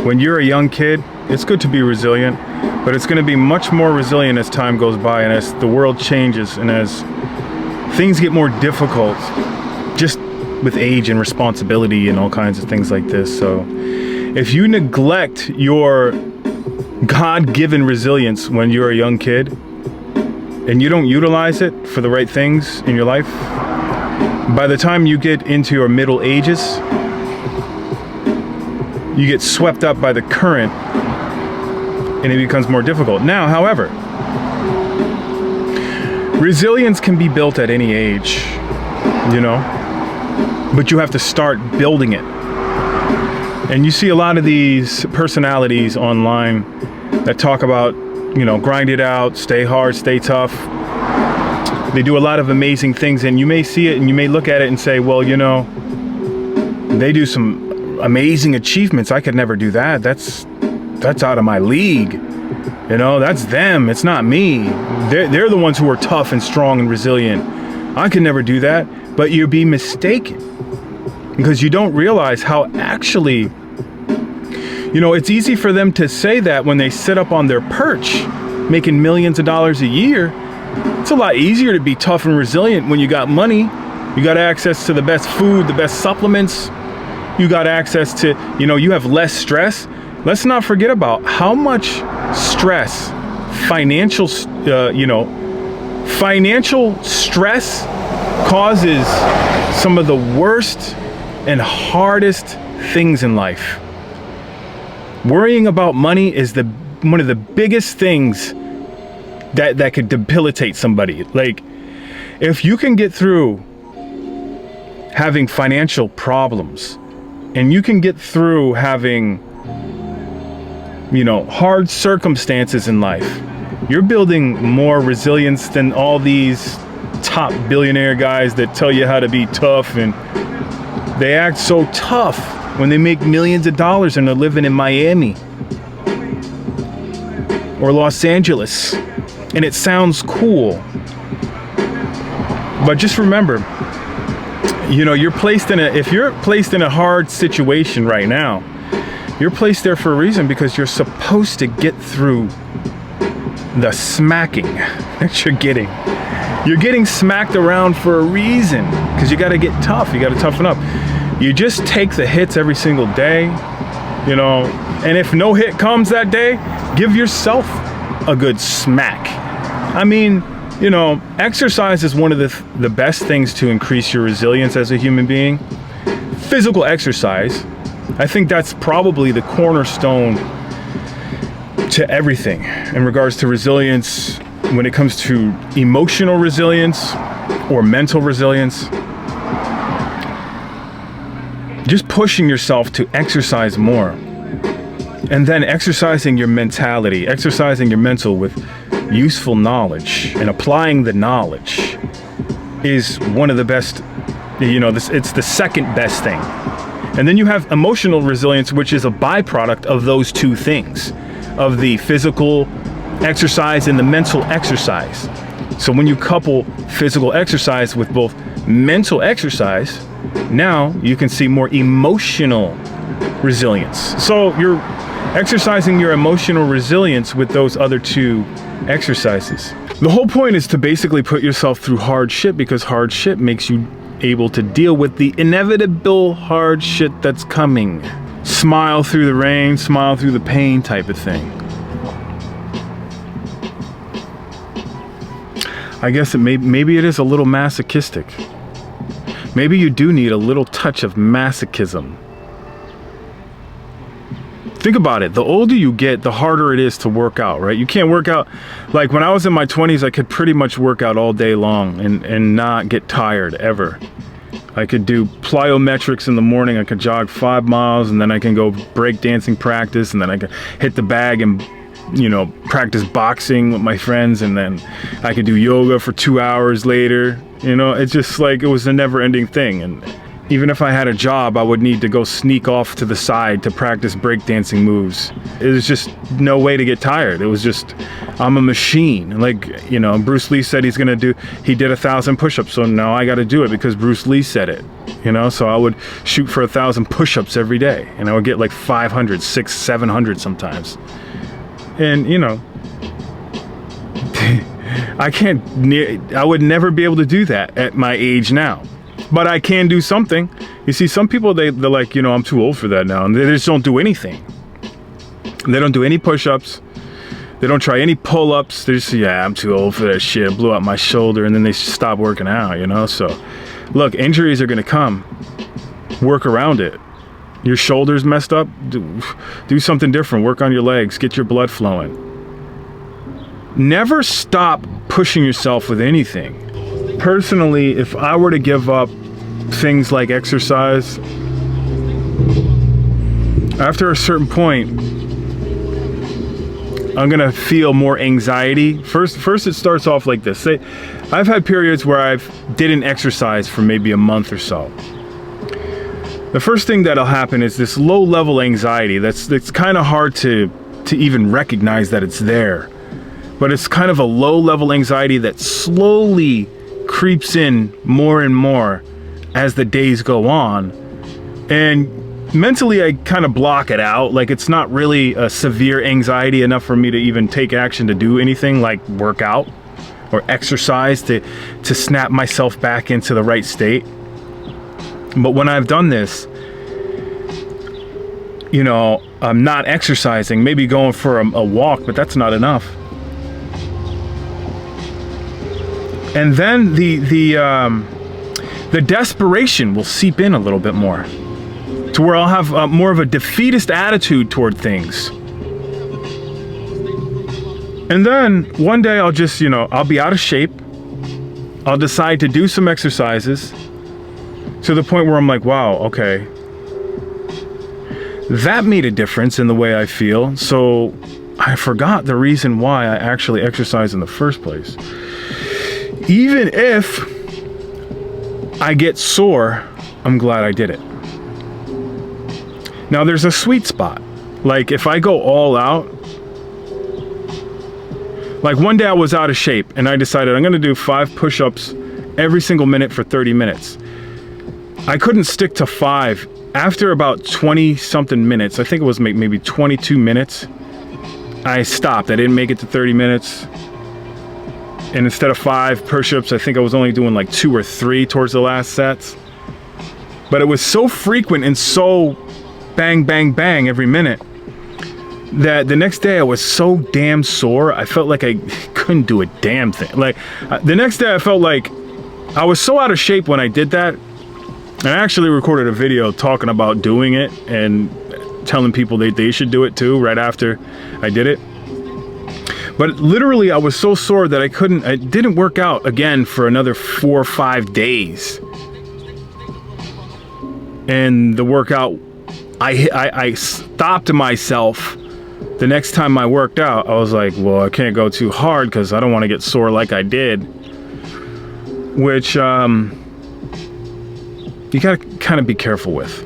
When you're a young kid, it's good to be resilient, but it's going to be much more resilient as time goes by and as the world changes and as things get more difficult, just with age and responsibility and all kinds of things like this. So if you neglect your God-given resilience when you're a young kid and you don't utilize it for the right things in your life, by the time you get into your middle ages, you get swept up by the current and it becomes more difficult. Now, however, resilience can be built at any age, you know, but you have to start building it. And you see a lot of these personalities online that talk about, you know, grind it out, stay hard, stay tough. They do a lot of amazing things, and you may see it and you may look at it and say, well, you know, they do some amazing achievements. I could never do that. That's out of my league. You know, that's them. It's not me. They're the ones who are tough and strong and resilient. I could never do that. But you'd be mistaken, because you don't realize how actually, you know, it's easy for them to say that when they sit up on their perch making millions of dollars a year. It's a lot easier to be tough and resilient when you got money. You got access to the best food, the best supplements. You got access to, you know, you have less stress. Let's not forget about how much stress, financial stress causes some of the worst and hardest things in life. Worrying about money is one of the biggest things that could debilitate somebody. Like, if you can get through having financial problems and you can get through having, you know, hard circumstances in life, you're building more resilience than all these top billionaire guys that tell you how to be tough, and they act so tough when they make millions of dollars and they're living in Miami or Los Angeles. And it sounds cool, but just remember, you know, if you're placed in a hard situation right now, you're placed there for a reason, because you're supposed to get through the smacking that you're getting. You're getting smacked around for a reason, because you got to get tough. You got to toughen up. You just take the hits every single day, you know, and if no hit comes that day, give yourself a good smack. I mean, you know, exercise is one of the best things to increase your resilience as a human being. Physical exercise, I think that's probably the cornerstone to everything in regards to resilience. When it comes to emotional resilience or mental resilience, just pushing yourself to exercise more, and then exercising your mentality, exercising your mental with useful knowledge and applying the knowledge is one of the best, you know, it's the second best thing. And then you have emotional resilience, which is a byproduct of those two things, of the physical exercise and the mental exercise. So when you couple physical exercise with both mental exercise, now you can see more emotional resilience. So you're exercising your emotional resilience with those other two exercises. The whole point is to basically put yourself through hard shit, because hard shit makes you able to deal with the inevitable hard shit that's coming. Smile through the rain, smile through the pain type of thing. I guess maybe it is a little masochistic. Maybe you do need a little touch of masochism. Think about it. The older you get, the harder it is to work out, right? You can't work out. Like when I was in my 20s, I could pretty much work out all day long and not get tired ever. I could do plyometrics in the morning. I could jog 5 miles, and then I can go breakdancing practice, and then I could hit the bag and, you know, practice boxing with my friends, and then I could do yoga for 2 hours later. You know, it's just like it was a never-ending thing. And Even if I had a job, I would need to go sneak off to the side to practice breakdancing moves. It was just no way to get tired. It was just, I'm a machine. Like, you know, Bruce Lee said he did 1,000 push-ups, so now I got to do it because Bruce Lee said it. You know, so I would shoot for 1,000 push-ups every day, and I would get like 500, 600, 700 sometimes. And, you know, I would never be able to do that at my age now. But I can do something. You see, some people, they're like, you know, I'm too old for that now. And they just don't do anything. They don't do any push-ups. They don't try any pull-ups. They just say, yeah, I'm too old for that shit. I blew out my shoulder, and then they stop working out, you know? So, look, injuries are going to come. Work around it. Your shoulder's messed up? Do something different. Work on your legs. Get your blood flowing. Never stop pushing yourself with anything. Personally, if I were to give up things like exercise, after a certain point, I'm gonna feel more anxiety. First it starts off like this. I've had periods where I didn't exercise for maybe a month or so. The first thing that'll happen is this low-level anxiety that's kind of hard to even recognize that it's there. But it's kind of a low-level anxiety that slowly creeps in more and more as the days go on. And mentally, I kind of block it out. Like, it's not really a severe anxiety enough for me to even take action to do anything like work out or exercise to snap myself back into the right state. But when I've done this, you know, I'm not exercising, maybe going for a walk, but that's not enough. And then the desperation will seep in a little bit more, to where I'll have more of a defeatist attitude toward things. And then one day I'll just, you know, I'll be out of shape. I'll decide to do some exercises to the point where I'm like, wow, okay, that made a difference in the way I feel. So I forgot the reason why I actually exercise in the first place. Even if I get sore, I'm glad I did it. Now there's a sweet spot. Like, if I go all out, like one day I was out of shape and I decided I'm gonna do 5 push-ups every single minute for 30 minutes. I couldn't stick to 5. After about 20 something minutes, I think it was maybe 22 minutes, I stopped. I didn't make it to 30 minutes. And instead of 5 push-ups, I think I was only doing like 2 or 3 towards the last sets. But it was so frequent and so bang, bang, bang every minute that the next day I was so damn sore, I felt like I couldn't do a damn thing. Like, the next day I felt like I was so out of shape when I did that. And I actually recorded a video talking about doing it and telling people they should do it too right after I did it. But literally, I was so sore that I didn't work out again for another 4 or 5 days. And the workout, I stopped myself the next time I worked out. I was like, well, I can't go too hard because I don't want to get sore like I did. Which, you gotta kind of be careful with.